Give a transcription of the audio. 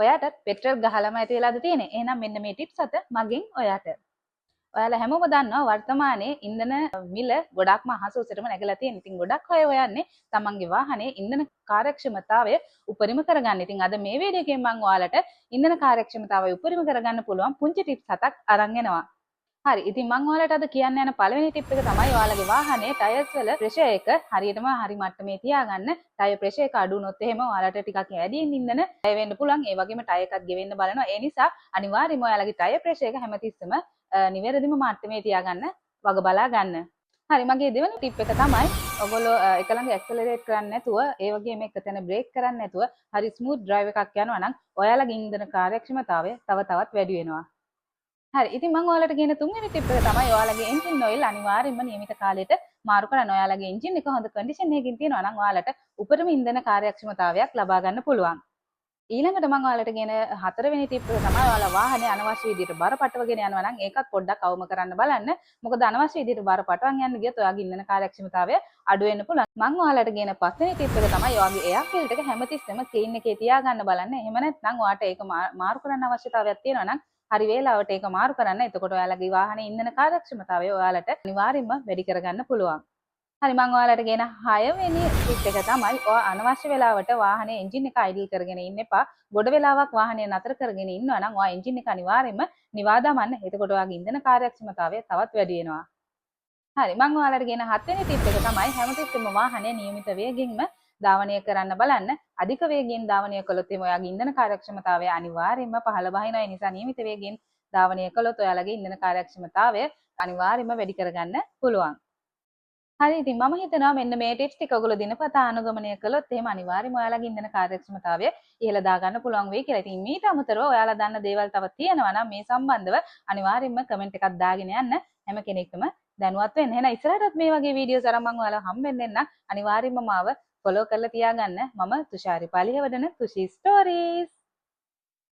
ඔයාටත් petrol ගහලම ඇති වෙලාද තියෙන්නේ. එහෙනම් මෙන්න මේ ටිප්ස් 7 මගෙන් ඔයාට. ඔයාලා හැමෝම දන්නවා වර්තමානයේ ඉන්ධන මිල ගොඩක්ම අහස උසටම නැගලා තියෙන. ඉතින් ගොඩක් අය හොයන්නේ තමන්ගේ වාහනේ ඉන්ධන කාර්යක්ෂමතාවය උපරිම කරගන්න. ඉතින් අද මේ වීඩියෝ එකෙන් මම ඔයාලට ඉන්ධන කාර්යක්ෂමතාවය උපරිම කරගන්න පුළුවන් පුංචි ටිප්ස් 7ක් අරන් එනවා. හරි ඉතින් මම ඔයාලට අද කියන්න යන පළවෙනි ටිප් එක තමයි ඔයාලගේ වාහනේ ටයර්ස් වල ප්‍රෙෂර් එක හරියටම හරි මට්ටමේ තියාගන්න. ටයර් ප්‍රෙෂර් එක අඩු වුණොත් එහෙම ඔයාලට ටිකක් වැඩියෙන් ඉන්ධන වැය වෙන්න පුළුවන්. ඒ වගේම ටයර් එකත් ගෙවෙන්න බලනවා. ඒ නිසා අනිවාර්යයෙන්ම ඔයාලගේ ටයර් ප්‍රෙෂර් එක හැමතිස්සෙම නිවැරදිම මට්ටමේ තියාගන්න වග බලා ගන්න. හරි මගේ දෙවෙනි ටිප් එක තමයි ඔයගොල්ලෝ එක ළඟ ඇක්සලරේට් කරන්නේ නැතුව ඒ වගේම එක තැන බ්‍රේක් කරන්නේ නැතුව හරි ස්මූත් ඩ්‍රයිව් එකක් යනවා නම් ඔයාලගේ ඉන්ධන කාර්යක්ෂමතාවය තව තවත් වැඩි වෙනවා. හරි ඉතින් මම ඔයාලට කියන තුන්වෙනි ටිප් එක තමයි ඔයාලගේ එන්ජින් ඔයිල් අනිවාර්යයෙන්ම නියමිත කාලයට මාරු කරන්න. ඔයාලගේ එන්ජින් එක හොඳ කන්ඩිෂන් එකකින් තියෙනවා නම් ඔයාලට උපරිම ඉන්ධන කාර්යක්ෂමතාවයක් ලබා ගන්න පුළුවන්. ඊළඟට මම ඔයාලට කියන හතරවෙනි ටිප් එක තමයි ඔයාලා වාහනේ අනවශ්‍ය විදිහට බර පටවගෙන යනවා නම් ඒකත් පොඩ්ඩක් අවම කරන්න බලන්න. මොකද අනවශ්‍ය විදිහට බර පටවන් යන්න ගියොත් ඔයාගේ ඉන්ධන කාර්යක්ෂමතාවය අඩු වෙන්න පුළුවන්. මම ඔයාලට කියන පස්වෙනි ටිප් එක තමයි ඔයාගේ එයාර් ෆිල්ටර් එක හැමතිස්සෙම ක්ලීන් එකේ තියාගන්න බලන්න. එහෙම නැත්නම් ඔයාට ඒක මාරු කරන්න අවශ්‍යතාවයක් තියෙනවා නම් හරි වේලාවට ඒක මාරු කරන්න. එතකොට ඔයාලගේ වාහනේ ඉන්ධන කාර්යක්ෂමතාවය ඔයාලට අනිවාර්යයෙන්ම වැඩි කරගන්න පුළුවන්. හරි මම ඔයාලට කියන 6 වෙනි ටිප් එක තමයි ඔයා අනවශ්‍ය වෙලාවට වාහනේ එන්ජින් එක අයිඩල් කරගෙන ඉන්න එපා. ගොඩ වෙලාවක් වාහනේ නතර කරගෙන ඉන්නවා නම් ඔයා එන්ජින් එක අනිවාර්යයෙන්ම නිවා දමන්න. එතකොට ඔයාගේ ඉන්ධන කාර්යක්ෂමතාවය තවත් වැඩි වෙනවා. හරි මම ඔයාලට කියන 7 වෙනි ටිප් එක තමයි හැමතිස්සෙම වාහනේ නියමිත වේගයෙන්ම ධාවනය කරන්න බලන්න. අධික වේගයෙන් ධාවනය කළොත් එimhe ඔයාගේ ඉන්ධන කාර්යක්ෂමතාවය අනිවාර්යයෙන්ම පහළ බහිනවා. ඒ නිසා නියමිත වේගයෙන් ධාවනය කළොත් ඔයාලගේ ඉන්ධන කාර්යක්ෂමතාවය අනිවාර්යයෙන්ම වැඩි කරගන්න පුළුවන්. හරි ඉතින් මම හිතනවා මෙන්න මේ ටිප්ස් ටික ඔයගොල්ලෝ දිනපතා අනුගමනය කළොත් එහෙම අනිවාර්යයෙන්ම ඔයාලගේ ඉන්ධන කාර්යක්ෂමතාවය ඉහළ දාගන්න පුළුවන් වෙයි කියලා. ඉතින් මීට අමතරව ඔයාලා දන්න දේවල් තව තියෙනවා නම් මේ සම්බන්ධව අනිවාර්යයෙන්ම කමෙන්ට් එකක් දාගෙන යන්න. හැම කෙනෙක්ම දැනුවත් වෙන්න. එහෙනම් ඉස්සරහටත් මේ වගේ වීඩියෝස් අරන් මම ඔයාලා හම්බෙන්න එන්න. අනිවාර්යයෙන්ම මාව ෆලෝ කරලා තියාගන්න. මම තුෂාරි පලිහවදන තුෂි ස්ටෝරීස්